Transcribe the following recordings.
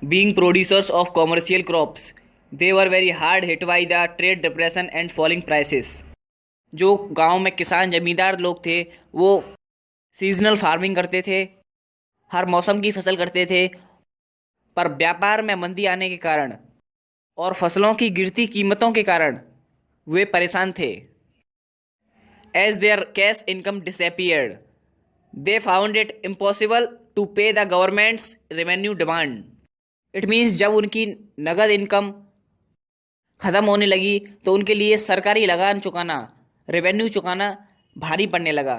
being producers of commercial crops. They were very hard hit by the trade depression and falling prices. जो गांव में किसान जमींदार लोग थे वो सीजनल फार्मिंग करते थे, हर मौसम की फसल करते थे, पर व्यापार में मंदी आने के कारण और फसलों की गिरती कीमतों के कारण वे परेशान थे. As their cash income disappeared, they found it impossible to pay the government's revenue demand. It means जब उनकी नगद इनकम ख़त्म होने लगी तो उनके लिए सरकारी लगान चुकाना, रेवेन्यू चुकाना भारी पड़ने लगा.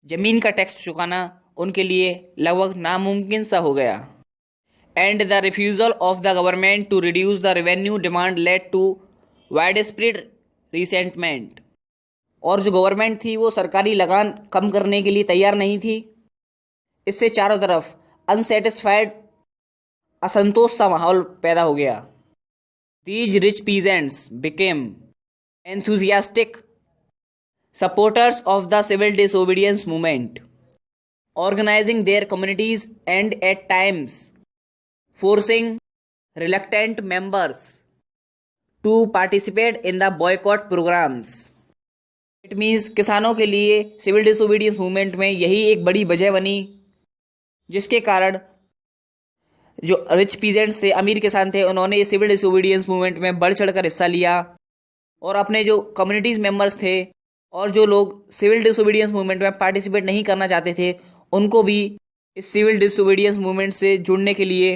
ज़मीन का टैक्स चुकाना उनके लिए लगभग नामुमकिन सा हो गया. And the refusal of the government to reduce the revenue demand led to widespread resentment. और जो गवर्नमेंट थी वो सरकारी लगान कम करने के लिए तैयार नहीं थी. इससे चारों तरफ अनसेटिस्फाइड, असंतोष सा माहौल पैदा हो गया. These rich peasants became enthusiastic supporters of the civil disobedience movement, organizing their communities and at times forcing reluctant members to participate in the boycott programs. It means किसानों के लिए सिविल डिसोबीडियंस मूवमेंट में यही एक बड़ी वजह बनी जिसके कारण जो रिच पीजेंट्स थे, अमीर किसान थे, उन्होंने इस सिविल डिसोबीडियंस मूवमेंट में बढ़ चढ़कर हिस्सा लिया और अपने जो कम्युनिटीज़ मेंबर्स थे और जो लोग सिविल डिसोबीडियंस मूवमेंट में पार्टिसिपेट नहीं करना चाहते थे उनको भी इस सिविल डिसोबीडियंस मूवमेंट से जुड़ने के लिए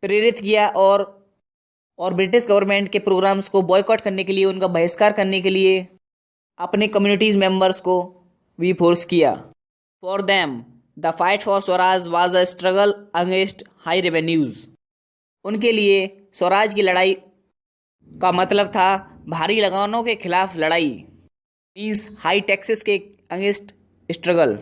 प्रेरित किया और ब्रिटिश गवर्नमेंट के प्रोग्राम्स को बॉयकॉट करने के लिए, उनका बहिष्कार करने के लिए अपने कम्युनिटीज़ मेंबर्स को भी फोर्स किया. For them the fight for Swaraj was a struggle against high revenues. उनके लिए स्वराज की लड़ाई का मतलब था भारी लगानों के खिलाफ लड़ाई, मीन्स हाई टैक्सेस के against struggle.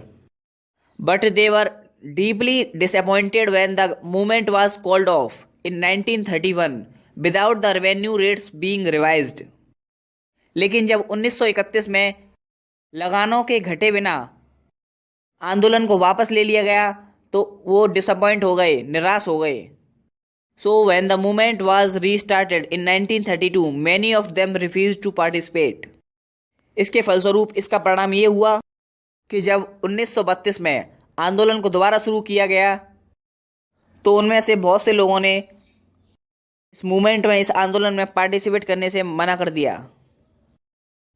But they were deeply disappointed when the movement was called off in 1931 without the revenue rates being revised. लेकिन जब 1931 में लगानों के घटे बिना आंदोलन को वापस ले लिया गया तो वो डिसअपॉइंट हो गए, निराश हो गए. So when the movement was restarted in 1932 many of them refused to participate. इसके फलस्वरूप इसका परिणाम ये हुआ कि जब 1932 में आंदोलन को दोबारा शुरू किया गया तो उनमें से बहुत से लोगों ने इस मूवमेंट में, इस आंदोलन में पार्टिसिपेट करने से मना कर दिया,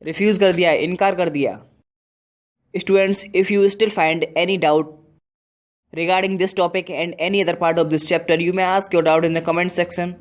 रिफ्यूज़ कर दिया, इनकार कर दिया. Students, if you still find any doubt regarding this topic and any other part of this chapter, you may ask your doubt in the comment section.